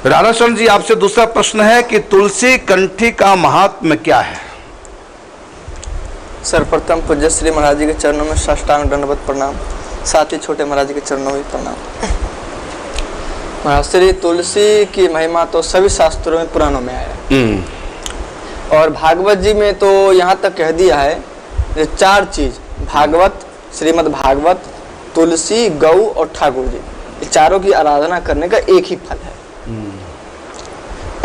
राणा शरण जी, आपसे दूसरा प्रश्न है कि तुलसी कंठी का महात्म्य क्या है? सर्वप्रथम पूज्य श्री महाराज जी के चरणों में साष्टांग दंडवत प्रणाम, साथ ही छोटे महाराज जी के चरणों में प्रणाम। महाराज श्री तुलसी की महिमा तो सभी शास्त्रों में पुराणों में आया और भागवत जी में तो यहाँ तक कह दिया है कि 4 चीज, भागवत, श्रीमद् भागवत, तुलसी, गौ और ठाकुर जी, ये चारों की आराधना करने का एक ही फल है।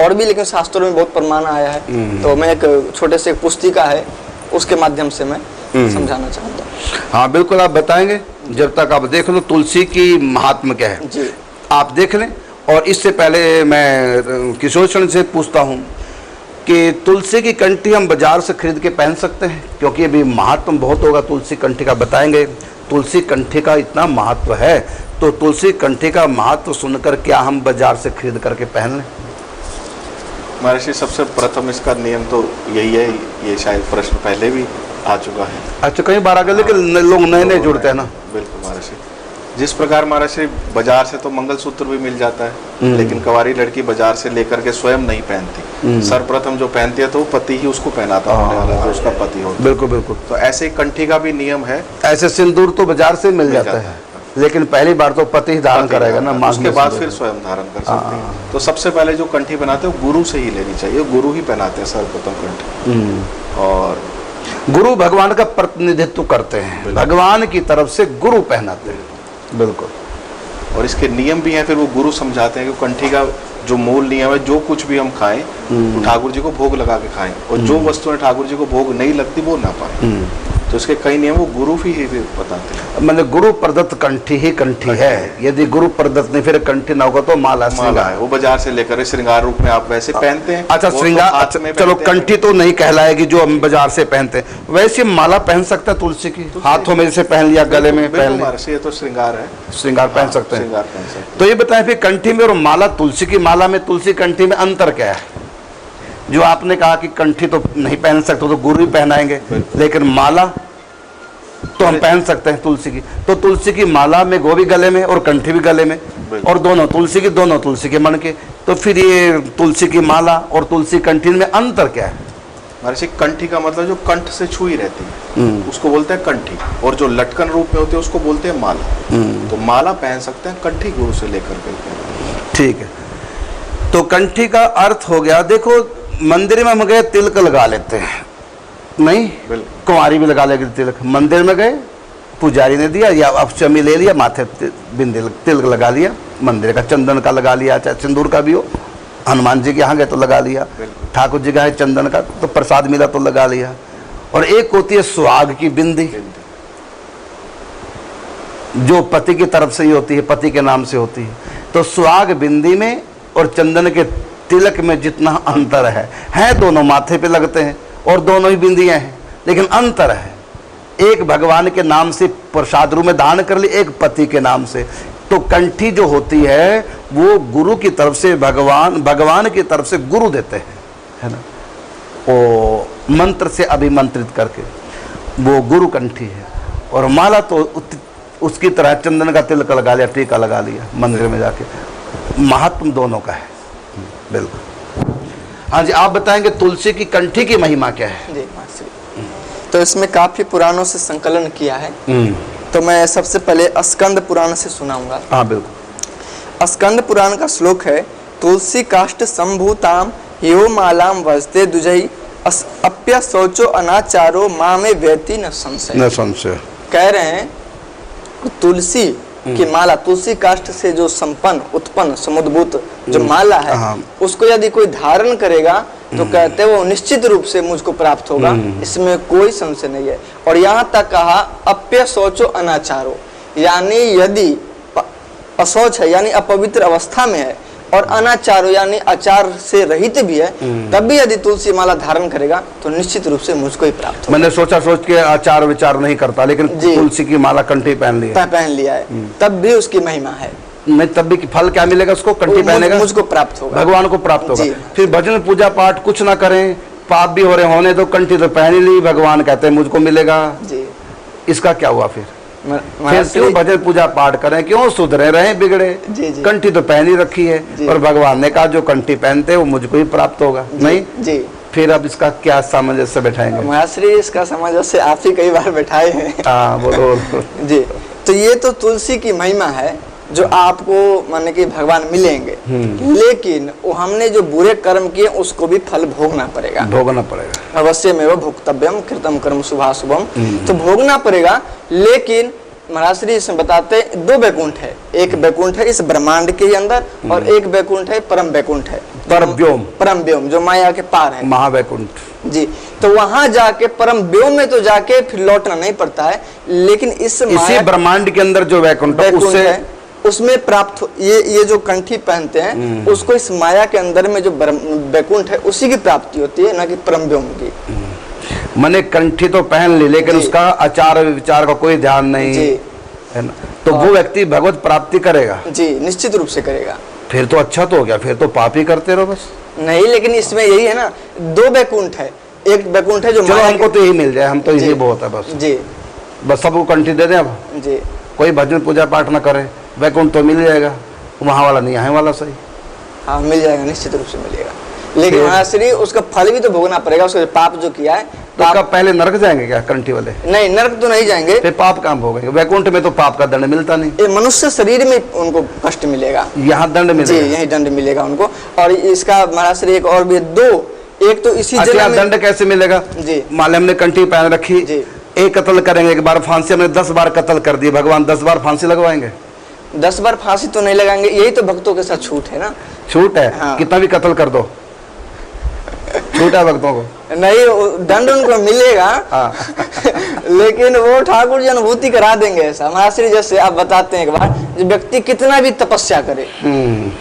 और भी लेकिन शास्त्रों में बहुत प्रमाण आया है, तो मैं एक छोटे से पुस्तिका है उसके माध्यम से मैं समझाना चाहता हूँ। हाँ बिल्कुल, आप बताएंगे। जब तक आप देख लो तुलसी की महात्म्य क्या है जी, आप देख लें। और इससे पहले मैं किशोर शरण से पूछता हूँ कि तुलसी की कंठी हम बाजार से खरीद के पहन सकते हैं? क्योंकि अभी महात्म बहुत होगा तुलसी कंठी का, बताएंगे। तुलसी कंठी का इतना महत्व है, तो तुलसी कंठी का महत्व सुनकर क्या हम बाजार से खरीद करके पहन लें? महर्षि, सबसे प्रथम इसका नियम तो यही है, ये शायद प्रश्न पहले भी आ चुका है। अच्छा, कई बार आगे, लेकिन लोग नए नए जुड़ते हैं ना। बिल्कुल महर्षि, जिस प्रकार महर्षि बाजार से तो मंगलसूत्र भी मिल जाता है, लेकिन कुंवारी लड़की बाजार से लेकर के स्वयं नहीं पहनती। सर्वप्रथम जो पहनती है तो वो पति ही उसको पहनाता है, जो उसका पति होता है। बिल्कुल बिल्कुल। तो ऐसे ही कंठी का भी नियम है। ऐसे सिंदूर तो बाजार से मिल जाता है, लेकिन पहली बार तो पति ही धारण करेगा ना, उसके बाद फिर स्वयं धारण कर सकते हैं। तो सबसे पहले जो कंठी बनाते हैं गुरु से ही लेनी चाहिए, गुरु ही पहनाते हैं सर्वप्रथम कंठी। और गुरु भगवान का प्रतिनिधित्व करते हैं, भगवान की तरफ से गुरु पहनाते हैं। बिल्कुल। और इसके नियम भी हैं, फिर वो गुरु समझाते हैं कि कंठी का जो मूल नियम है, जो कुछ भी हम खाएं वो ठाकुर जी को भोग लगा के खाएं, और जो वस्तुएं ठाकुर जी को भोग नहीं लगती वो ना पाए। तो इसके कई नियम वो गुरु ही बताते हैं। मतलब गुरु प्रदत्त कंठी ही कंठी है। यदि गुरु प्रदत्त नहीं फिर कंठी ना होगा तो माला है, वो बाजार से लेकर श्रृंगार रूप में आप वैसे पहनते हैं। अच्छा, श्रृंगार, चलो कंठी तो नहीं कहलाएगी जो हम बाजार से पहनते हैं, वैसे माला पहन सकते हैं तुलसी की, हाथों में जैसे पहन लिया, गले में पहन लिया, ये तो श्रृंगार है, श्रृंगार पहन सकते हैं। तो ये बताएं फिर कंठी में और माला, तुलसी की माला में तुलसी कंठी में अंतर क्या है? जो आपने कहा कि कंठी तो नहीं पहन सकते तो गुरु ही पहनाएंगे, लेकिन माला तो हम पहन सकते हैं तुलसी की। तो तुलसी की माला में गोभी गले में और कंठी भी गले में, और दोनों तुलसी के मन के। तो फिर ये तुलसी की माला और तुलसी कंठी में अंतर क्या है? महर्षि, कंठी का मतलब जो कंठ से छुई रहती है उसको बोलते हैं कंठी, और जो लटकन रूप में होती है उसको बोलते हैं माला। तो माला पहन सकते हैं, कंठी गुरु से लेकर के। ठीक है, तो कंठी का अर्थ हो गया। देखो मंदिर में हम गए तिलक लगा लेते हैं, नहीं कुंवारी भी लगा लेगी तिलक। मंदिर में गए पुजारी ने दिया, या अफचमी ले लिया, माथे बिंदी तिलक लगा लिया, मंदिर का चंदन का लगा लिया, चाहे सिंदूर का भी हो। हनुमान जी के यहाँ गए तो लगा लिया, ठाकुर जी का है चंदन का तो प्रसाद मिला तो लगा लिया। और एक होती है सुहाग की बिंदी, जो पति की तरफ से ही होती है, पति के नाम से होती है। तो सुहाग बिंदी में और चंदन के तिलक में जितना अंतर है दोनों माथे पे लगते हैं और दोनों ही बिंदियां हैं, लेकिन अंतर है। एक भगवान के नाम से प्रसाद रूप में दान कर ली, एक पति के नाम से। तो कंठी जो होती है वो गुरु की तरफ से भगवान की तरफ से गुरु देते हैं, है ना, वो मंत्र से अभिमंत्रित करके, वो गुरु कंठी है। और माला तो उसकी तरह चंदन का तिलक लगा लिया, टीका लगा लिया मंदिर में जाके। महात्म दोनों का है। बिल्कुल। हाँ जी, आप बताएंगे तुलसी की कंठी की महिमा क्या है? जी तो इसमें काफी पुराणों से संकलन किया है, तो मैं सबसे पहले स्कंद पुराण से सुनाऊंगा। हाँ बिल्कुल। स्कंद पुराण का श्लोक है, तुलसी काष्ठ संभूताम यो मालाम वजते दुजई अप्य शौचो अनाचारो माँ में व्यति न संशय। कह रहे हैं तुलसी की माला, तुलसी काष्ठ से जो संपन्न उत्पन्न समुद्भूत जो माला है, उसको यदि कोई धारण करेगा तो कहते हैं वो निश्चित रूप से मुझको प्राप्त होगा, इसमें कोई संशय नहीं है। और यहाँ तक कहा अप्य शौचो अनाचारो, यानी यदि अशौच है यानी अपवित्र अवस्था में है, और अनाचारो यानी आचार से रहित भी है, तब भी यदि तुलसी माला धारण करेगा तो निश्चित रूप से मुझको ही प्राप्त होगा। मैंने सोच के आचार विचार नहीं करता, लेकिन तुलसी की माला कंठी पहन लिया है, तब भी उसकी महिमा है। नहीं, तब भी फल क्या मिलेगा उसको? कंठी पहनेगा, मुझको प्राप्त होगा, भगवान को प्राप्त होगा। फिर भजन पूजा पाठ कुछ ना करें, पाप भी हो रहे होने तो कंठी तो पहन ली, भगवान कहते हैं मुझको मिलेगा। जी, इसका क्या हुआ फिर? फिर क्यों भजन पूजा पाठ करें, क्यों सुधरे रहे बिगड़े। जी, जी। कंठी तो पहन ही रखी है, जी। और भगवान ने कहा जो कंठी पहनते हैं वो मुझको ही प्राप्त होगा। नहीं जी, फिर अब इसका क्या सामंजस्य बैठाएंगे। महाश्री इसका सामंजस्य आप ही कई बार बैठाए हैं। हाँ बोलो। जी, तो ये तो तुलसी की महिमा है जो आपको माने कि भगवान मिलेंगे, लेकिन वो हमने जो बुरे कर्म किए उसको भी फल भोगना पड़ेगा। भोगना पड़ेगा। अवश्य में वो भोक्तव्यम कृतम कर्म शुभाशुभम, तो भोगना पड़ेगा। लेकिन महाराज श्री इसमें बताते हैं 2 वैकुंठ है, एक वैकुंठ है इस ब्रह्मांड के ही अंदर, और एक वैकुंठ है परम वैकुंठ है, परम व्योम जो माया के पार है, महावैकुंठ। जी। तो वहां जाके परम व्योम में तो जाके फिर लौटना नहीं पड़ता है, लेकिन इसी ब्रह्मांड के अंदर जो वैकुंठ है उसमें प्राप्त ये जो कंठी पहनते हैं उसको इस माया के अंदर में जो वैकुंठ है उसी की प्राप्ति होती है, ना कि परम व्योम की। मैंने कंठी तो पहन ली, लेकिन उसका आचार विचार का कोई ध्यान नहीं है ना, तो वो व्यक्ति भगवत प्राप्ति करेगा। जी, निश्चित रूप से करेगा। फिर तो अच्छा तो हो गया, फिर तो पाप ही करते रहो बस। नहीं, लेकिन इसमें यही है ना, 2 वैकुंठ है, एक वैकुंठ है जो चलो हमको तो यही मिल जाए, हम तो यही बहुत है बस। जी, बस सबको कंठी दे दें अब। जी, कोई भजन पूजा पाठ ना करे, वैकुंठ तो मिल जाएगा, वहाँ वाला नहीं, यहाँ वाला सही। हाँ, मिल जाएगा, निश्चित रूप से मिलेगा। लेकिन महाश्री उसका फल भी तो भोगना पड़ेगा, उसका पाप जो किया है। तो कब पहले नरक जाएंगे क्या कंठी वाले? नहीं, नरक तो नहीं जाएंगे। फिर पाप काम भोगेंगे। वैकुंठ में तो पाप का दंड मिलता नहीं, ये मनुष्य शरीर में उनको कष्ट मिलेगा, यहाँ दंड मिलेगा। जी, यही दंड मिलेगा उनको। और इसका महाराज एक और भी 2, एक तो इसी जन्म में दंड कैसे मिलेगा जी, मान हमने कंठी पहन रखी जी, एक कत्ल करेंगे, एक बार फांसी, हमने 10 बार कत्ल कर दिए, भगवान 10 बार फांसी लगवाएंगे? 10 बार फांसी तो नहीं लगाएंगे, यही तो भक्तों के साथ छूट है ना। छूट है। हाँ। कितना भी कत्ल कर दो, छूट है भक्तों को। नहीं, दंड उनको मिलेगा। हाँ। लेकिन वो ठाकुर जी अनुभूति करा देंगे ऐसा। महाश्री जैसे आप बताते हैं एक बार, जो व्यक्ति कितना भी तपस्या करे,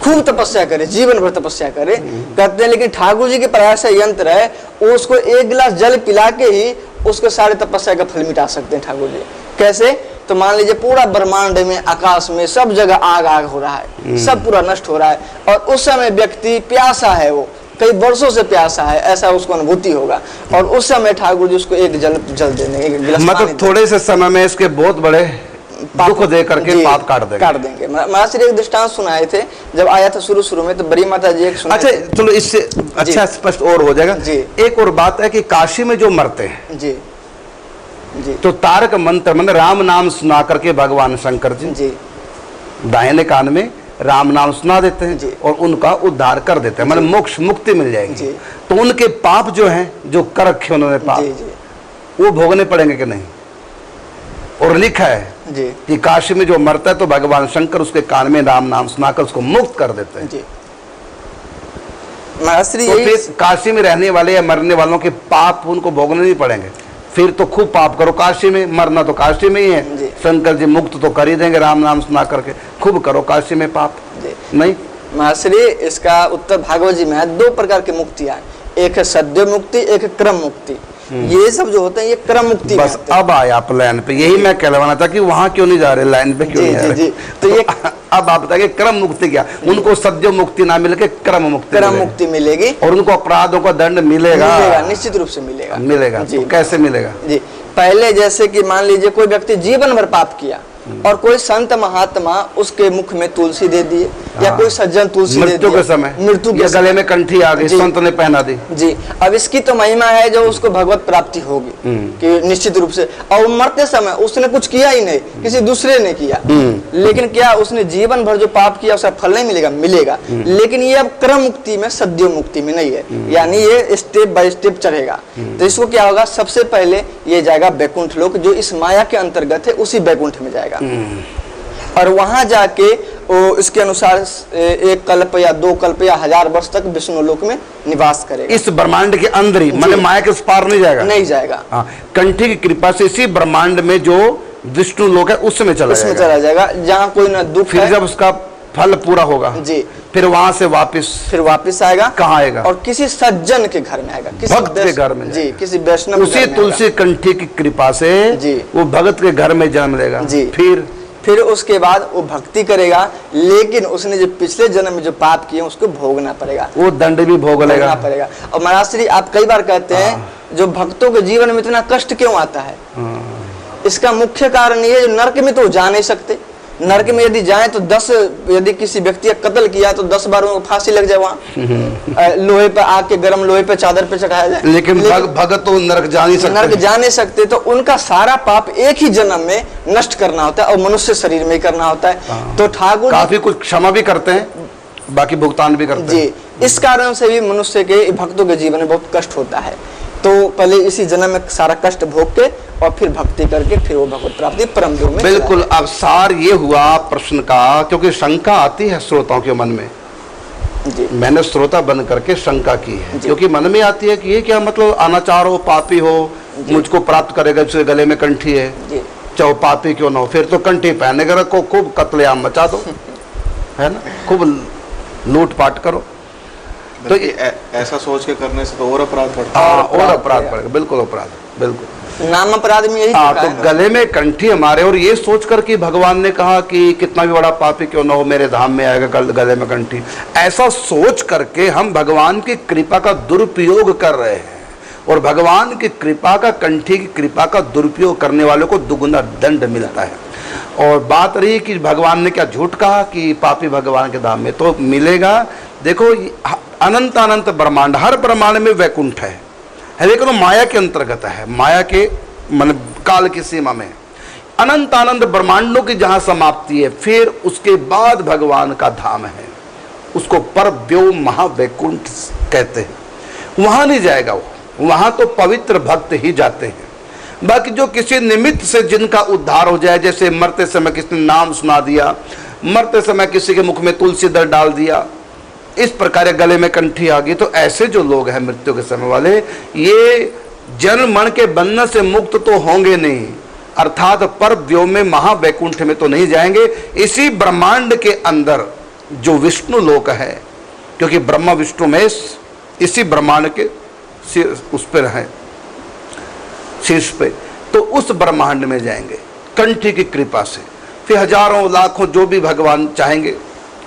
खूब तपस्या करे, जीवन भर तपस्या करे, कहते हैं, लेकिन ठाकुर जी के प्रयास यंत्र है, वो उसको 1 गिलास जल पिला के ही उसको सारे तपस्या का फल मिटा सकते हैं ठाकुर जी। कैसे? तो मान लीजिए पूरा ब्रह्मांड में, आकाश में, सब जगह आग आग हो रहा है, सब पूरा नष्ट हो रहा है, और उस समय व्यक्ति प्यासा है, वो कई वर्षों से प्यासा है, ऐसा उसको अनुभूति होगा, और उस समय ठाकुर जी उसको एक जल देंगे, एक गिलास मतलब थोड़े से समय में इसके बहुत बड़े दुख दे करके पाप काट देंगे। महाश्री एक दृष्टांत सुनाए थे जब आया था शुरू में, तो बड़ी माता जी एक सुनाए। अच्छा चलो, इससे अच्छा स्पष्ट और हो जाएगा जी। एक और बात है कि काशी में जो मरते हैं जी, जी, तो तारक मंत्र मतलब राम नाम सुना करके भगवान शंकर जी दाहिने कान में राम नाम सुना देते हैं और उनका उद्धार कर देते हैं, मतलब मोक्ष मुक्ति मिल जाएगी। तो उनके पाप जो हैं, जो कर रखे उन्होंने पाप, वो भोगने पड़ेंगे कि नहीं? और लिखा है कि काशी में जो मरता है तो भगवान शंकर उसके कान में राम नाम सुनाकर उसको मुक्त कर देते हैं। तो फिर काशी में रहने वाले या मरने वालों के पाप उनको भोगने नहीं पड़ेंगे, फिर तो खूब पाप करो काशी में, मरना तो काशी में ही है। शंकर जी मुक्त तो कर ही देंगे राम नाम सुना करके, खूब करो काशी में पाप। नहीं महाश्री, इसका उत्तर भागवत जी में है। 2 प्रकार की मुक्तियां, एक है सद्य मुक्ति, एक है क्रम मुक्ति। ये सब जो होते हैं ये क्रम मुक्ति बस अब आया आप लाइन पे, यही मैं कहलवाना था कि वहां क्यों नहीं जा रहे, लाइन पे क्यों नहीं जा रहे। तो ये अब आप बताइए क्रम मुक्ति क्या? उनको सद्य मुक्ति ना मिलके क्रम मुक्ति मिलेगी, और उनको अपराधों का दंड मिलेगा, निश्चित रूप से मिलेगा। तो कैसे मिलेगा जी? पहले जैसे कि मान लीजिए कोई व्यक्ति जीवन भर पाप किया और कोई संत महात्मा उसके मुख में तुलसी दे दिए, या कोई सज्जन तुलसी दे दिया, मृत्यु के गले में कंठी आ गई, संत ने पहना दी जी। अब इसकी तो महिमा है जो उसको भगवत प्राप्ति होगी कि निश्चित रूप से। और मरते समय उसने कुछ किया ही नहीं, किसी दूसरे ने किया, लेकिन क्या उसने जीवन भर जो पाप किया उसका फल नहीं मिलेगा? मिलेगा। लेकिन ये अब क्रम मुक्ति में, सद्य मुक्ति में नहीं है, यानी ये स्टेप बाय स्टेप चढ़ेगा। तो इसको क्या होगा? सबसे पहले ये जाएगा बैकुंठ लोक, जो इस माया के अंतर्गत है, उसी बैकुंठ में जाएगा। और वहां जाके वो इसके अनुसार 1 कल्प या 2 कल्प या 1000 वर्ष तक विष्णु लोक में निवास करेगा। इस ब्रह्मांड के अंदर ही, मतलब माया के पार नहीं जाएगा, नहीं जाएगा। कंठी की कृपा से इसी ब्रह्मांड में जो विष्णु लोक है उसमें चला जाएगा, जहाँ कोई न दुख। फिर जब उसका फल पूरा होगा जी, फिर वहां से वापिस आएगा। कहाँ आएगा? और किसी सज्जन के घर में आएगा, किसी भक्त के घर में जी, किसी वैष्णव। उसी तुलसी कंठी की कृपा से जी वो भगत के घर में जन्म लेगा जी। फिर उसके बाद वो भक्ति करेगा, लेकिन उसने जो पिछले जन्म में जो पाप किए उसको भोगना पड़ेगा, वो दंड भी भोगना पड़ेगा। और महाराज श्री आप कई बार कहते हैं जो भक्तों के जीवन में इतना कष्ट क्यों आता है, इसका मुख्य कारण ये है, जो नरक में तो जा नहीं सकते, नरक में यदि जाए तो 10, यदि किसी व्यक्ति का कत्ल किया तो 10 बार उनको फांसी लग जाए, वहां लोहे पे आके, गर्म लोहे पे चादर पे चढ़ाया जाए। लेकिन भगत तो नरक जा नहीं सकते, नरक जा नहीं सकते, तो उनका सारा पाप एक ही जन्म में नष्ट करना होता है और मनुष्य शरीर में ही करना होता है। तो ठाकुर काफी कुछ क्षमा भी करते हैं, बाकी भुगतान भी करते हैं जी। इस कारण से भी मनुष्य के, भक्तों के जीवन में बहुत कष्ट होता है। तो पहले इसी जन्म में सारा कष्ट भोग के और फिर भक्ति करके फिर वो भगवत प्राप्ति परम धाम में। बिल्कुल। अब सार ये हुआ प्रश्न का, क्योंकि शंका आती है श्रोताओं के मन में जी। मैंने श्रोता बन करके शंका की है, क्योंकि मन में आती है कि ये क्या मतलब, अनाचार हो, पापी हो, मुझको प्राप्त करेगा, जिसके गले में कंठी है, चाहे पापी क्यों ना हो, फिर तो कंठी पहने कर रखो, खूब कत्लेआम मचा दो, है ना, खूब लूटपाट करो। तो ऐसा सोच के करने से तो और अपराध बढ़ता है। और अपराध बढ़ेगा, बिल्कुल अपराध, बिल्कुल नाम अपराध में यही तो गले में कंठी हमारे, और ये सोचकर कि भगवान ने कहा कि कितना भी बड़ा पापी क्यों ना हो मेरे धाम में आएगा गले में कंठी, ऐसा सोच करके हम भगवान की कृपा का दुरुपयोग कर रहे हैं, और भगवान की कृपा का, कंठी की कृपा का दुरुपयोग करने वालों को दुगुना दंड मिलता है। और बात रही कि भगवान ने क्या झूठ कहा कि पापी भगवान के धाम में, तो मिलेगा। देखो अनंत अनंत ब्रह्मांड, हर ब्रह्मांड में वैकुंठ है, लेकिन वो माया के अंतर्गत है, माया के मन काल की सीमा में अनंत अनंत ब्रह्मांडों की जहां समाप्ति है, फिर उसके बाद भगवान का धाम है, उसको परव्योम महावैकुंठ कहते हैं। वहां नहीं जाएगा वो, वहां तो पवित्र भक्त ही जाते हैं। बाकी जो किसी निमित्त से जिनका उद्धार हो जाए, जैसे मरते समय किसी ने नाम सुना दिया, मरते समय किसी के मुख में तुलसी दल डाल दिया, इस प्रकार गले में कंठी आ गई, तो ऐसे जो लोग हैं मृत्यु के समय वाले, ये जन्म मरण के बंधन से मुक्त तो होंगे नहीं, अर्थात परव्योम में महावैकुंठ में तो नहीं जाएंगे। इसी ब्रह्मांड के अंदर जो विष्णु लोक है, क्योंकि ब्रह्मा विष्णु महेश इसी ब्रह्मांड के उस पर है, शीर्ष पे, तो उस ब्रह्मांड में जाएंगे कंठी की कृपा से। फिर हजारों लाखों जो भी भगवान चाहेंगे,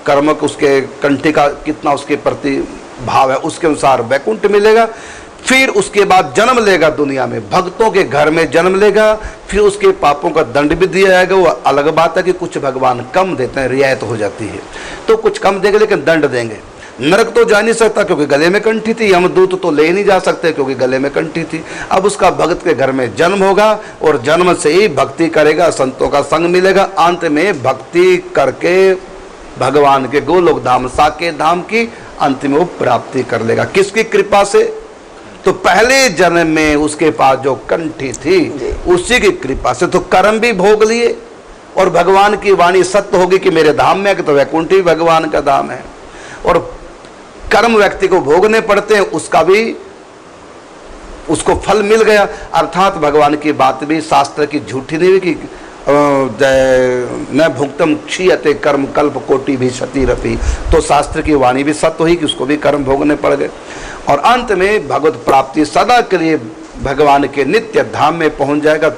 कर्म उसके कंठी का कितना उसके प्रति भाव है, उसके अनुसार वैकुंठ मिलेगा। फिर उसके बाद जन्म लेगा दुनिया में, भक्तों के घर में जन्म लेगा, फिर उसके पापों का दंड भी दिया जाएगा। वो अलग बात है कि कुछ भगवान कम देते हैं, रियायत हो जाती है, तो कुछ कम देंगे लेकिन दंड देंगे। नरक तो जा नहीं सकता क्योंकि गले में कंठी थी, यमदूत तो ले नहीं जा सकते क्योंकि गले में कंठी थी। अब उसका भक्त के घर में जन्म होगा और जन्म से ही भक्ति करेगा, संतों का संग मिलेगा, अंत में भक्ति करके भगवान के गोलोक धाम साकेत धाम की अंतिम वो प्राप्ति कर लेगा। किसकी कृपा से? तो पहले जन्म में उसके पास जो कंठी थी उसी की कृपा से तो कर्म भी भोग लिए, और भगवान की वाणी सत्य होगी कि मेरे धाम में, तो वैकुंठ भी भगवान का धाम है। और कर्म व्यक्ति को भोगने पड़ते हैं, उसका भी उसको फल मिल गया। अर्थात भगवान की बात भी शास्त्र की झूठी नहीं हुई कि न भुक्तम क्षीयते कर्म कल्प कोटि भी क्षति रपी, तो शास्त्र की वाणी भी सत्य हुई कि उसको भी कर्म भोगने पड़ गए। और अंत में भगवत प्राप्ति सदा के लिए भगवान के नित्य धाम में पहुंच जाएगा।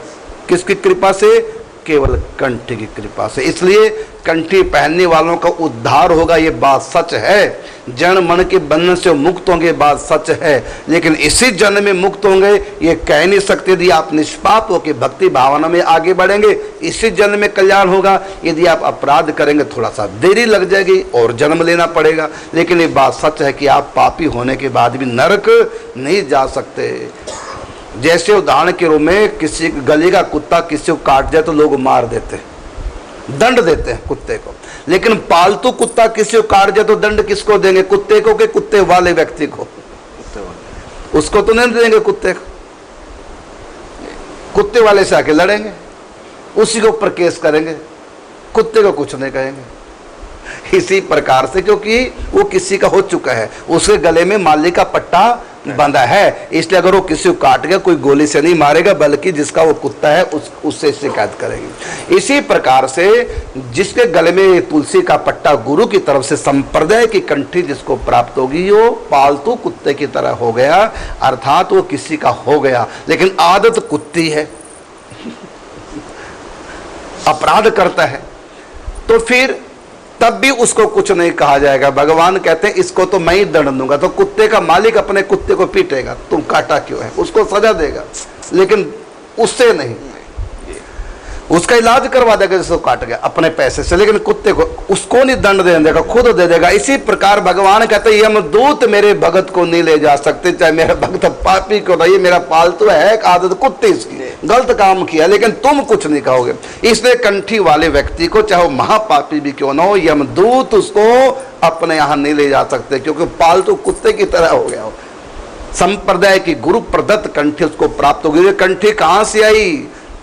किसकी कृपा से? केवल कंठी की कृपा से। इसलिए कंठी पहनने वालों का उद्धार होगा, ये बात सच है। जन्म मरण के बंधन से मुक्त होंगे, बात सच है। लेकिन इसी जन्म में मुक्त होंगे ये कह नहीं सकते। यदि आप निष्पाप होकर भक्ति भावना में आगे बढ़ेंगे इसी जन्म में कल्याण होगा। यदि आप अपराध करेंगे थोड़ा सा देरी लग जाएगी और जन्म लेना पड़ेगा। लेकिन ये बात सच है कि आप पापी होने के बाद भी नरक नहीं जा सकते। जैसे उदाहरण के रूप में किसी गली का कुत्ता किसी को काट जाए तो लोग मार देते हैं, दंड देते हैं कुत्ते को। लेकिन पालतू कुत्ता किसी को काट जाए तो दंड किसको देंगे? कुत्ते को, के कुत्ते वाले व्यक्ति को? उसको तो नहीं देंगे कुत्ते को। कुत्ते वाले से आके लड़ेंगे, उसी के ऊपर केस करेंगे, कुत्ते को कुछ नहीं कहेंगे। इसी प्रकार से क्योंकि वो किसी का हो चुका है, उसके गले में मालिक का पट्टा बंधा है, इसलिए अगर वो किसी को काट गया कोई गोली से नहीं मारेगा, बल्कि जिसका वो कुत्ता है उससे शिकायत करेगी। इसी प्रकार से जिसके गले में तुलसी का पट्टा गुरु की तरफ से संप्रदाय की कंठी जिसको प्राप्त होगी वो पालतू कुत्ते की तरह हो गया, अर्थात वो किसी का हो गया। लेकिन आदत कुत्ती है, अपराध करता है, तो फिर तब भी उसको कुछ नहीं कहा जाएगा। भगवान कहते हैं इसको तो मैं ही दंड दूंगा। तो कुत्ते का मालिक अपने कुत्ते को पीटेगा, तुम काटा क्यों है, उसको सजा देगा, लेकिन उससे नहीं। उसका इलाज करवा देगा जिसको काट गया अपने पैसे से, लेकिन कुत्ते को उसको नहीं दंड दे देगा, खुद दे देगा। इसी प्रकार भगवान कहते हैं यमदूत मेरे भगत को नहीं ले जा सकते, चाहे मेरा भक्त पापी को नहीं, मेरा पालतू है एक आदत कुत्ते इसकी, गलत काम किया लेकिन तुम कुछ नहीं कहोगे। इसलिए कंठी वाले व्यक्ति को चाहे वो महापापी भी क्यों ना हो, यमदूत उसको अपने यहाँ नहीं ले जा सकते, क्योंकि पालतू कुत्ते की तरह हो गया हो। संप्रदाय की गुरु प्रदत्त कंठी उसको प्राप्त होगी। ये कंठी कहाँ से आई?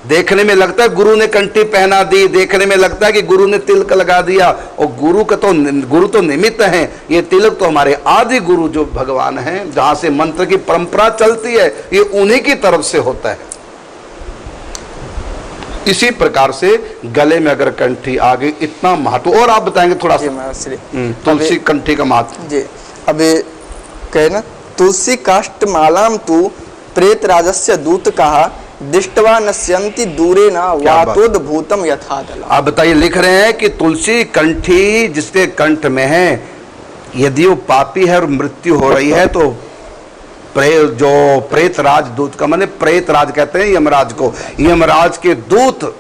देखने में लगता है गुरु ने कंठी पहना दी, देखने में लगता है कि गुरु ने तिलक लगा दिया, और गुरु तो निमित्त है। ये तिलक तो हमारे आदि गुरु जो भगवान हैं, जहां से मंत्र की परंपरा चलती है, ये उन्हीं की तरफ से होता है। इसी प्रकार से गले में अगर कंठी आ गई, इतना महत्व। और आप बताएंगे थोड़ा सा तुलसी कंठी का महत्व जी। अभी कहे ना, तुलसी काष्ठ मालाम तू प्रेत राजस्य दूत कहा, दिष्टवा नश्यंति दूरे ना वातोद भूतम यथादल। आप बताइए, लिख रहे हैं कि तुलसी कंठी जिसके कंठ में है, यदि वो पापी है और मृत्यु हो रही है तो जो प्रेत राज दूत का माने प्रेत राज कहते हैं यमराज को, यमराज के दूत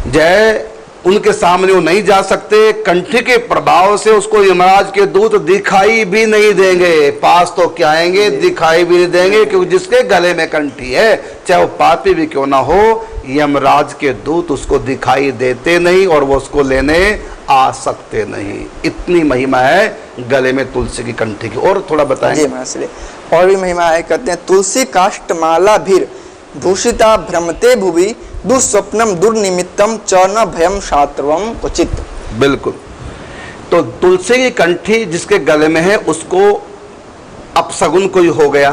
जय उनके सामने वो नहीं जा सकते। कंठी के प्रभाव से उसको यमराज के दूत दिखाई भी नहीं देंगे, पास तो क्या आएंगे, दिखाई भी नहीं देंगे, क्योंकि जिसके गले में कंठी है चाहे वो पापी भी क्यों ना हो, यमराज के दूत उसको दिखाई देते नहीं और वो उसको लेने आ सकते नहीं। इतनी महिमा है गले में तुलसी की कंठी की। और थोड़ा बताएंगे? और भी महिमा है, कहते हैं तुलसी काष्ठ माला भीर भूषिता भ्रमते भुवि दुस्वप्नम दुर्निमित्तम च न भयम शात्रवम उचित। बिल्कुल। तो तुलसी की कंठी जिसके गले में है, उसको अपशगुन कोई हो गया,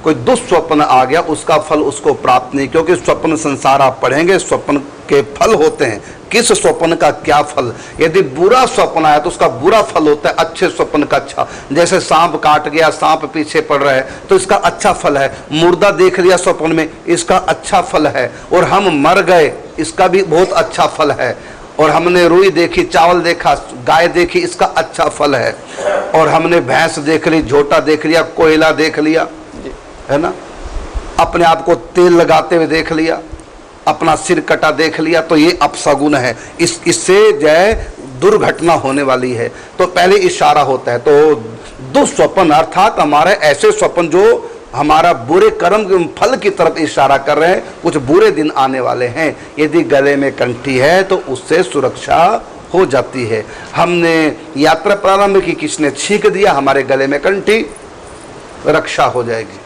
कोई दुस्वप्न आ गया, उसका फल उसको प्राप्त नहीं, क्योंकि स्वप्न संसार आप पढ़ेंगे, स्वप्न के फल होते हैं। किस स्वप्न का क्या फल? यदि बुरा स्वप्न आया तो उसका बुरा फल होता है, अच्छे स्वप्न का अच्छा। जैसे सांप काट गया, सांप पीछे पड़ रहा है तो इसका अच्छा फल है। मुर्दा देख लिया स्वप्न में, इसका अच्छा फल है। और हम मर गए, इसका भी बहुत अच्छा फल है। और हमने रुई देखी, चावल देखा, गाय देखी, इसका अच्छा फल है। और हमने भैंस देख ली, झोटा देख लिया, कोयला देख लिया, है ना, अपने आप को तेल लगाते हुए देख लिया, अपना सिर कटा देख लिया, तो ये अपशगुन है। इससे जो है दुर्घटना होने वाली है। तो पहले इशारा होता है। तो दुस्वप्न अर्थात हमारे ऐसे स्वप्न जो हमारा बुरे कर्म के फल की तरफ इशारा कर रहे हैं, कुछ बुरे दिन आने वाले हैं। यदि गले में कंठी है तो उससे सुरक्षा हो जाती है। हमने यात्रा प्रारंभ की, किसने छींक दिया, हमारे गले में कंठी, रक्षा हो जाएगी।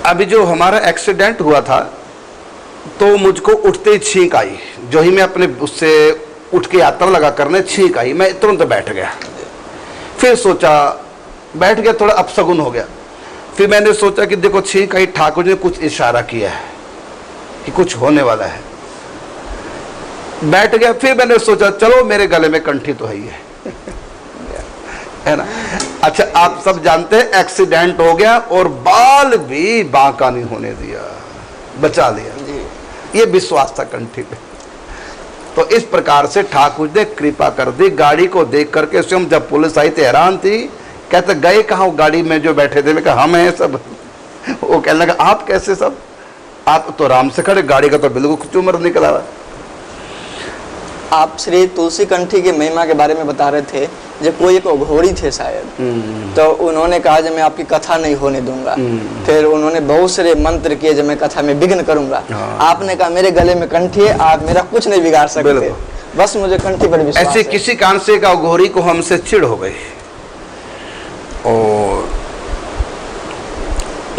अभी जो हमारा एक्सीडेंट हुआ था तो मुझको उठते ही छींक आई, जो ही मैं अपने उससे उठ के यात्रा लगा करने, छींक आई, मैं तुरंत बैठ गया। फिर सोचा, बैठ गया, थोड़ा अपशगुन हो गया। फिर मैंने सोचा कि देखो छींक आई, ठाकुर जी ने कुछ इशारा किया है कि कुछ होने वाला है। बैठ गया। फिर मैंने सोचा चलो मेरे गले में कंठी तो है ही है ना। अच्छा, आप सब जानते हैं एक्सीडेंट हो गया और बाल भी बांका नहीं होने दिया, बचा लिया। ये विश्वास था कंठी पे। तो इस प्रकार से ठाकुर ने कृपा कर दी। गाड़ी को देख करके स्वयं जब पुलिस आई तो हैरान थी, कहते गए कहाँ गाड़ी में जो बैठे थे? मैं कहा हम हैं सब। वो कहने लगा आप कैसे सब? आप तो आराम से खड़े, गाड़ी का तो बिल्कुल कुछ उम्र निकला रहा। आप श्री तुलसी कंठी की महिमा के बारे में बता रहे थे। जब कोई एक घोड़ी थे शायद, तो उन्होंने कहा जब मैं आपकी कथा नहीं होने दूंगा। फिर उन्होंने बहुत सारे मंत्र किए जब मैं कथा में विघ्न करूंगा। आपने कहा मेरे गले में कंठी है, आप मेरा कुछ नहीं बिगाड़ सकते, बस मुझे कंठी पर विश्वास है। ऐसे किसी कारण से का घोड़ी को हमसे चिढ़ हो गई और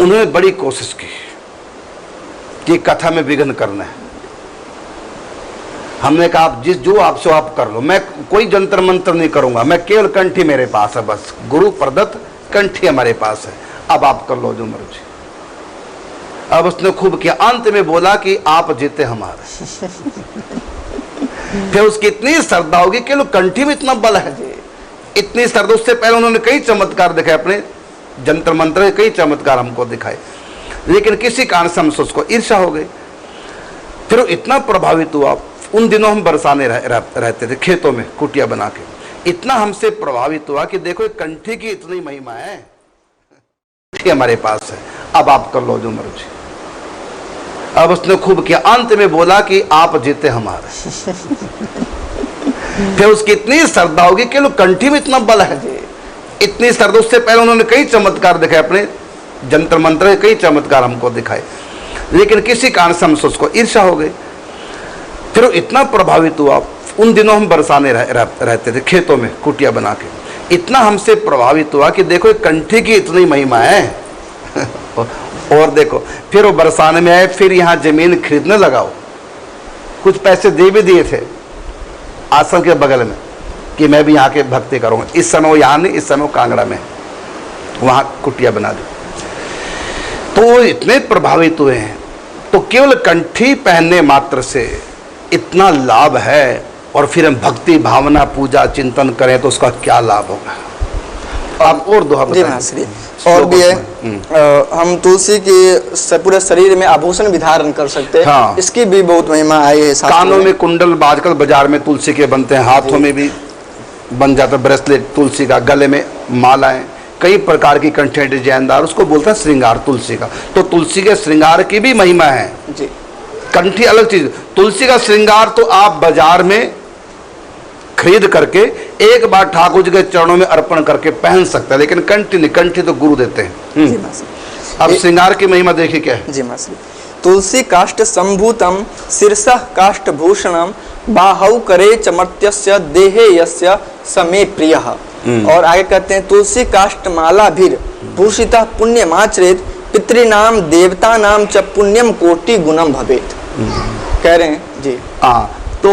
उन्होंने बड़ी कोशिश की कि कथा में विघ्न करना है। हमने कहा आप जो आपसे आप कर लो, मैं कोई जंतर मंत्र नहीं करूंगा, मैं केवल कंठी मेरे पास है, बस गुरु प्रदत्त कंठी हमारे पास है, अब आप कर लो जो मर्जी। अब उसने खूब किया, अंत में बोला कि आप जीते हमारे। फिर उसकी इतनी श्रद्धा होगी कि लो कंठी में इतना बल है, इतनी श्रद्धा। उससे पहले उन्होंने कई चमत्कार दिखाए, अपने जंतर मंत्र कई चमत्कार हमको दिखाए, लेकिन किसी कारण से हमसे उसको ईर्ष्या हो गई। फिर वो इतना प्रभावित हुआ। उन दिनों हम बरसाने रहते थे खेतों में कुटिया बना के। इतना हमसे प्रभावित हुआ कि देखो कंठी की इतनी महिमा है, कंठी हमारे पास है, अब आप कर लो जो मर्जी। अब उसने खूब किया, अंत में बोला कि आप जीते हमारे। फिर उसकी इतनी श्रद्धा होगी कि लोग कंठी में इतना बल है, इतनी श्रद्धा। उससे पहले उन्होंने कई चमत्कार दिखाए, अपने जंतर मंत्र के कई चमत्कार हमको दिखाए, लेकिन किसी कारण से हमसे उसको ईर्ष्या हो गई। फिर वो इतना प्रभावित हुआ। उन दिनों हम बरसाने रहते थे खेतों में कुटिया बना के, इतना हमसे प्रभावित हुआ कि देखो कंठी की इतनी महिमा है। और देखो फिर वो बरसाने में आए, फिर यहाँ जमीन खरीदने लगाओ, कुछ पैसे दे भी दिए थे आश्रम के बगल में कि मैं भी यहाँ के भक्ति करूँगा। इस समय वो यहाँ नहीं, इस समय वो कांगड़ा में, वहाँ कुटिया बना दी। तो वो इतने प्रभावित हुए हैं। तो केवल कंठी पहनने मात्र से इतना लाभ है, और फिर हम भक्ति भावना पूजा चिंतन करें तो उसका क्या लाभ होगा। आप और दोहा बताइए। और भी है, हम तुलसी के पूरे शरीर में आभूषण भी धारण कर सकते हैं। हाँ। इसकी भी बहुत महिमा आई है। कानों में कुंडल आजकल बाजार में तुलसी के बनते हैं, हाथों में भी बन जाता है ब्रेसलेट तुलसी का, गले में मालाएं, कई प्रकार की कंठे डिजाइनदार, उसको बोलते हैं श्रृंगार तुलसी का। तो तुलसी के श्रृंगार की भी महिमा है जी। कंठी अलग चीज, तुलसी का श्रृंगार तो आप बाजार में खरीद करके एक बार ठाकुर जी के चरणों में अर्पण करके पहन सकते हैं, लेकिन कंठी नहीं, कंठी तो गुरु देते हैं। अब श्रृंगार की महिमा देखिए क्या है जी मास्टर। तुलसी काष्ठ संभूतम शीर्षः काष्ठ भूषणम बाहु करे चमर्त्यस्य देहे यस्य समे प्रियः। और आगे कहते हैं तुलसी काष्ठ माला भीर भूषितः पुण्यमाचरेत पितृनाम देवतानाम च पुण्यम कोटि गुणम भवेत। कह रहे हैं जी। हाँ, तो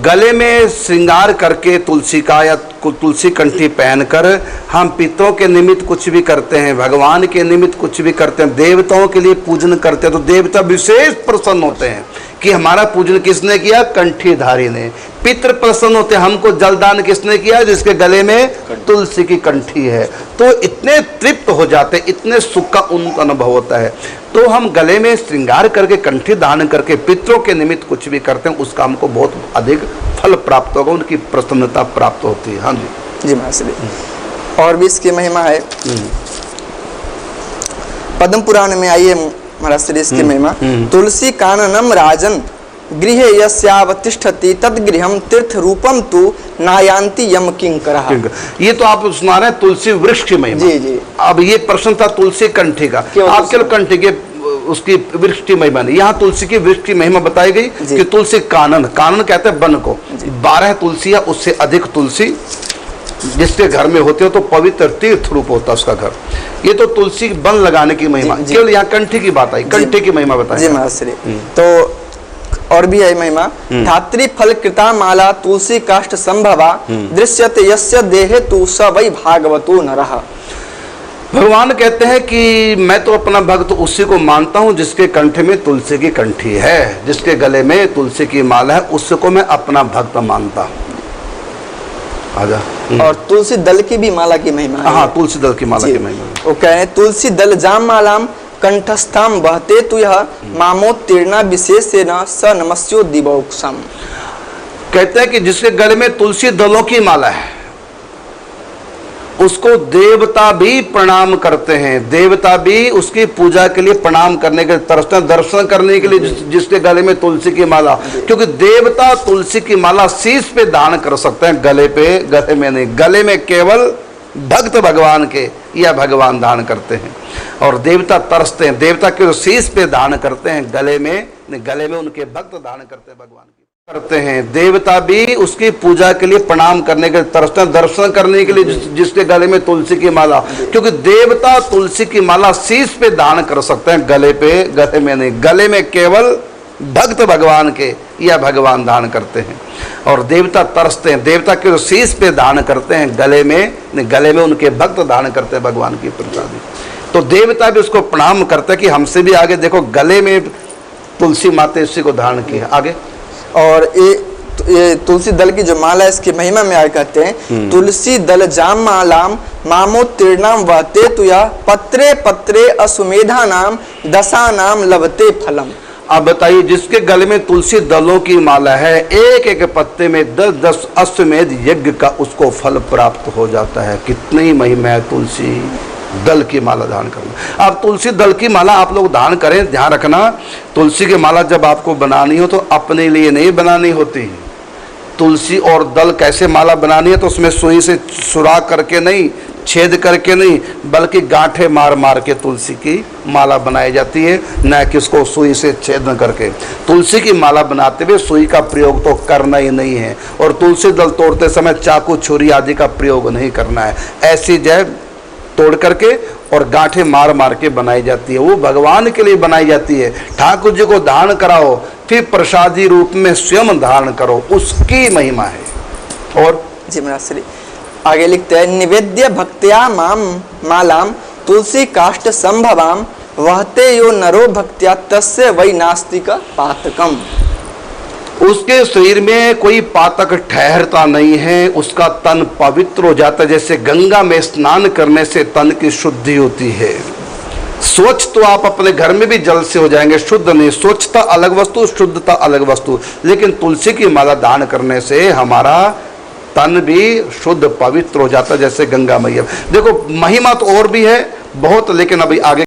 गले में श्रृंगार करके तुलसी का या तुलसी कंठी पहनकर हम पितरों के निमित्त कुछ भी करते हैं, भगवान के निमित्त कुछ भी करते हैं, देवताओं के लिए पूजन करते हैं, तो देवता विशेष प्रसन्न होते हैं कि हमारा पूजन किसने किया, कंठीधारी ने। पितृ प्रसन्न होते हैं, हमको जलदान किसने किया, जिसके गले में तुलसी की कंठी है। तो इतने तृप्त हो जाते, इतने सुख का उनको अनुभव होता है। तो हम गले में श्रृंगार करके कंठी दान करके पितरों के निमित्त कुछ भी करते हैं, उसका हमको बहुत अधिक फल प्राप्त होगा, उनकी प्रसन्नता प्राप्त होती है। हाँ जी जी महाराज। और भी इसकी महिमा है, पद्म पुराण में आई है महाराज श्री इसकी महिमा। तुलसी काननम राजन गृहे यस्यावतिष्ठति तद्गृहम तीर्थ रूपम तु नायांति यम किंकरः। ये तो आप सुना रहे हैं तुलसी वृक्ष की महिमा। जी जी। अब ये प्रश्न था तुलसी कंठी का, आप केवल कंठी के उसकी वृक्ष की महिमा नहीं, यहाँ तुलसी की वृक्ष की महिमा बताई गई कि तुलसी कानन, कानन कहते हैं वन को, 12 तुलसी या उससे अधिक तुलसी जिसके घर में होते हो तो पवित्र तीर्थ रूप होता है उसका घर। ये तो तुलसी वन लगाने की महिमा, केवल यहाँ कंठी की बात आई, कंठी की महिमा बताई। जी महाश्री। तो और भी है महिमा, धात्री फल कृता माला तुलसी काष्ठ संभवा दृश्यते यस्य देहे तु स वै भागवतो नरः। भगवान कहते हैं कि मैं तो अपना भक्त उसी को मानता हूँ जिसके कंठे में तुलसी की कंठी है, जिसके गले में तुलसी की माला है, उसको मैं अपना भक्त मानता हूँ। आजा। और तुलसी दल की भी माला की महिमा है। हाँ, तुलसी दल की माला की महिमा। वो कह रहे हैं तुलसी दल जाम मालाम कंठस्थाम बहते तु यह मामोत्तीर्णा विशेषेण स नमस्यो दिवोक्षम। कहते हैं कि जिसके गले में तुलसी दलों की माला है उसको देवता भी प्रणाम करते हैं, देवता भी उसकी पूजा के लिए प्रणाम करने के तरसते हैं, दर्शन करने के लिए जिसके गले में तुलसी की माला, क्योंकि देवता तुलसी की माला शीश पे दान कर सकते हैं, गले पे, गले में नहीं। गले में केवल भक्त भगवान के या भगवान दान करते हैं, और देवता तरसते हैं, देवता के शीश पे दान करते हैं, गले में उनके भक्त दान करते हैं, भगवान की करते हैं। देवता भी उसकी पूजा के लिए प्रणाम करने के तरसते हैं, दर्शन करने के लिए जिसके गले में तुलसी की माला, क्योंकि देवता तुलसी की माला शीश पे दान कर सकते हैं, गले पे, गले में नहीं। गले में केवल भक्त भगवान के या भगवान दान करते हैं, और देवता तरसते हैं, देवता के शीश पे दान करते हैं, गले में उनके भक्त दान करते हैं भगवान की प्रसादी। तो देवता भी उसको प्रणाम करते हैं कि हमसे भी आगे देखो, गले में तुलसी माता इसी को धारण किया। आगे और ये तुलसी दल की जो माला है इसकी महिमा में आगे कहते हैं तुलसी दल जाम मालाम मामोत्तीर्णाम वहते तुया पत्रे पत्रे अश्वमेधा नाम दशा नाम लभते फलम। अब बताइए, जिसके गले में तुलसी दलों की माला है, एक एक पत्ते में 10-10 अश्वमेध यज्ञ का उसको फल प्राप्त हो जाता है। कितनी महिमा है तुलसी दल की माला धारण करना। अब तुलसी दल की माला आप लोग धारण करें, ध्यान रखना, तुलसी की माला जब आपको बनानी हो तो अपने लिए नहीं बनानी होती। तुलसी और दल कैसे माला बनानी है, तो उसमें सुई से सुराख करके नहीं, छेद करके नहीं, बल्कि गांठे मार मार के तुलसी की माला बनाई जाती है, न कि उसको सुई से छेद करके। तुलसी की माला बनाते हुए सुई का प्रयोग तो करना ही नहीं है, और तुलसी दल तोड़ते समय चाकू छुरी आदि का प्रयोग नहीं करना है। ऐसी जय तोड़ करके और गांठे मार मार के बनाई जाती है, वो भगवान के लिए बनाई जाती है। ठाकुर जी को धारण कराओ, फिर प्रसादी रूप में स्वयं धारण करो, उसकी महिमा है। और जी महाराज श्री आगे लिखते हैं, निवेद्य भक्त्या माम मालाम तुलसी काष्ठ संभवाम वहते यो नरो भक्त्या तस्य वै नास्तिक पातकम। उसके शरीर में कोई पातक ठहरता नहीं है, उसका तन पवित्र हो जाता है, जैसे गंगा में स्नान करने से तन की शुद्धि होती है। स्वच्छ तो आप अपने घर में भी जल से हो जाएंगे, शुद्ध नहीं। स्वच्छता अलग वस्तु, शुद्धता अलग वस्तु, लेकिन तुलसी की माला दान करने से हमारा तन भी शुद्ध पवित्र हो जाता है, जैसे गंगा मैया। देखो महिमा तो और भी है बहुत, लेकिन अभी आगे